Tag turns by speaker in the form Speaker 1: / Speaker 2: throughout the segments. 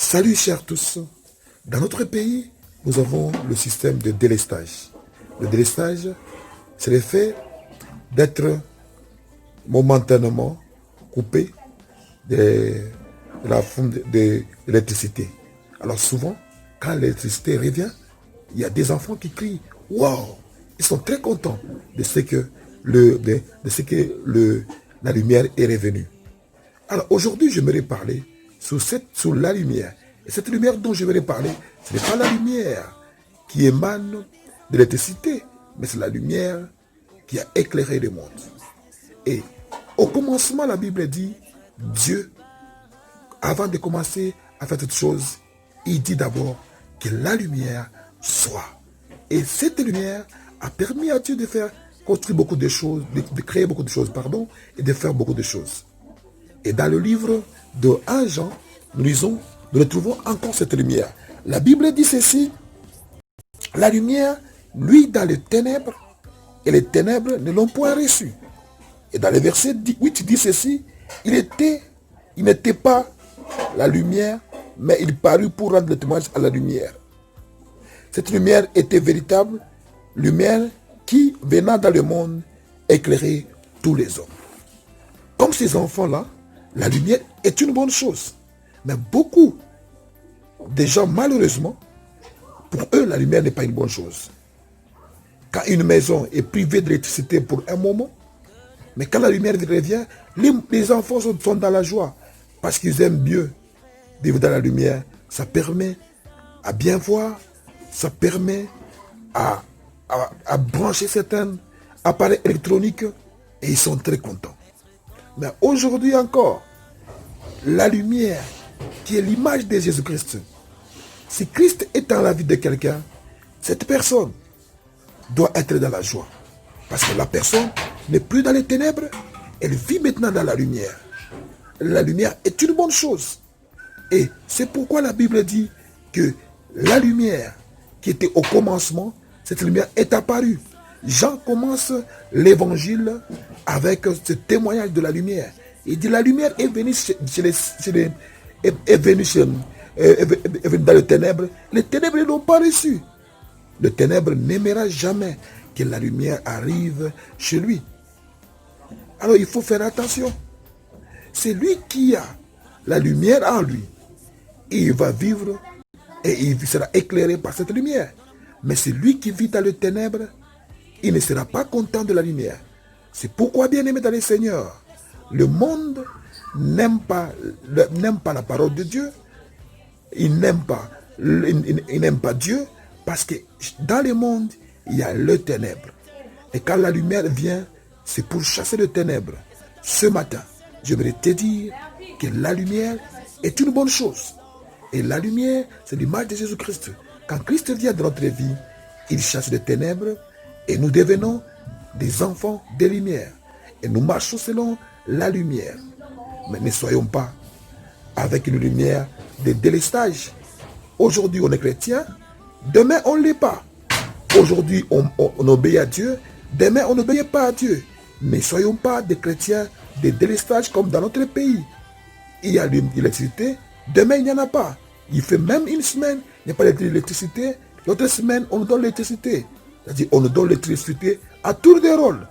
Speaker 1: Salut chers tous. Dans notre pays, nous avons le système de délestage. Le délestage, c'est le fait d'être momentanément coupé de la forme de l'électricité. Alors souvent, quand l'électricité revient, il y a des enfants qui crient « Wow !» Ils sont très contents de ce que, la lumière est revenue. Alors aujourd'hui, j'aimerais parler sur la lumière. Et cette lumière dont je vais parler, ce n'est pas la lumière qui émane de l'électricité, mais c'est la lumière qui a éclairé le monde. Et au commencement, la Bible dit, Dieu, avant de commencer à faire toute chose, il dit d'abord que la lumière soit. Et cette lumière a permis à Dieu de faire construire beaucoup de choses, de créer beaucoup de choses, et de faire beaucoup de choses. Et dans le livre de 1 Jean, nous retrouvons encore cette lumière. La Bible dit ceci, la lumière, lui, dans les ténèbres, et les ténèbres ne l'ont point reçu. Et dans le verset 8, il dit ceci, il n'était pas la lumière, mais il parut pour rendre le témoignage à la lumière. Cette lumière était véritable, lumière qui, venant dans le monde, éclairait tous les hommes. Comme ces enfants-là, la lumière est une bonne chose. Mais beaucoup de gens, malheureusement, pour eux, la lumière n'est pas une bonne chose. Quand une maison est privée d'électricité pour un moment, mais quand la lumière revient, les enfants sont dans la joie parce qu'ils aiment mieux vivre dans la lumière. Ça permet à bien voir, ça permet à brancher certains appareils électroniques et ils sont très contents. Mais aujourd'hui encore, la lumière qui est l'image de Jésus-Christ, si Christ est dans la vie de quelqu'un, cette personne doit être dans la joie. Parce que la personne n'est plus dans les ténèbres, elle vit maintenant dans la lumière. La lumière est une bonne chose. Et c'est pourquoi la Bible dit que la lumière qui était au commencement, cette lumière est apparue. Jean commence l'évangile avec ce témoignage de la lumière. Il dit la lumière est venue dans les ténèbres. Les ténèbres ne l'ont pas reçu. Le ténèbre n'aimera jamais que la lumière arrive chez lui. Alors il faut faire attention. C'est lui qui a la lumière en lui. Et il va vivre et il sera éclairé par cette lumière. Mais c'est lui qui vit dans les ténèbres, il ne sera pas content de la lumière. C'est pourquoi, bien aimé dans le Seigneur, le monde n'aime pas la parole de Dieu. Il n'aime pas Dieu parce que dans le monde, il y a le ténèbre. Et quand la lumière vient, c'est pour chasser le ténèbre. Ce matin, je voudrais te dire que la lumière est une bonne chose. Et la lumière, c'est l'image de Jésus-Christ. Quand Christ vient dans notre vie, il chasse les ténèbres et nous devenons des enfants de lumière. Et nous marchons selon la lumière. Mais ne soyons pas avec une lumière de délestage. Aujourd'hui, on est chrétien. Demain, on ne l'est pas. Aujourd'hui, on obéit à Dieu. Demain, on n'obéit pas à Dieu. Ne soyons pas des chrétiens de délestage comme dans notre pays. Il y a l'électricité. Demain, il n'y en a pas. Il fait même une semaine, il n'y a pas d'électricité. L'autre semaine, on nous donne l'électricité. C'est-à-dire, on nous donne l'électricité à tour de rôle.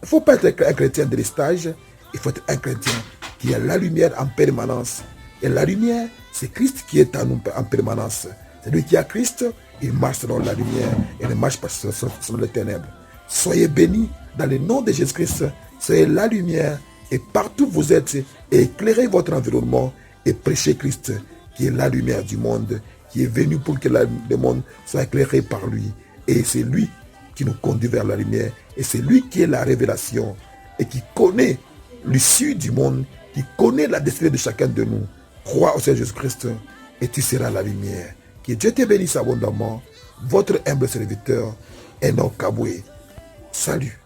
Speaker 1: Il ne faut pas être un chrétien de l'estage. Il faut être un chrétien qui a la lumière en permanence. Et la lumière, c'est Christ qui est en nous en permanence. C'est lui qui a Christ, il marche selon la lumière. Il ne marche pas selon les ténèbres. Soyez bénis dans le nom de Jésus-Christ. Soyez la lumière. Et partout où vous êtes, éclairez votre environnement et prêchez Christ, qui est la lumière du monde, qui est venu pour que le monde soit éclairé par lui. Et c'est lui qui nous conduit vers la lumière. Et c'est lui qui est la révélation et qui connaît l'issue du monde, qui connaît la destinée de chacun de nous. Crois au Seigneur Jésus-Christ et tu seras la lumière. Que Dieu te bénisse abondamment. Votre humble serviteur, Enoch Kaboué. Salut.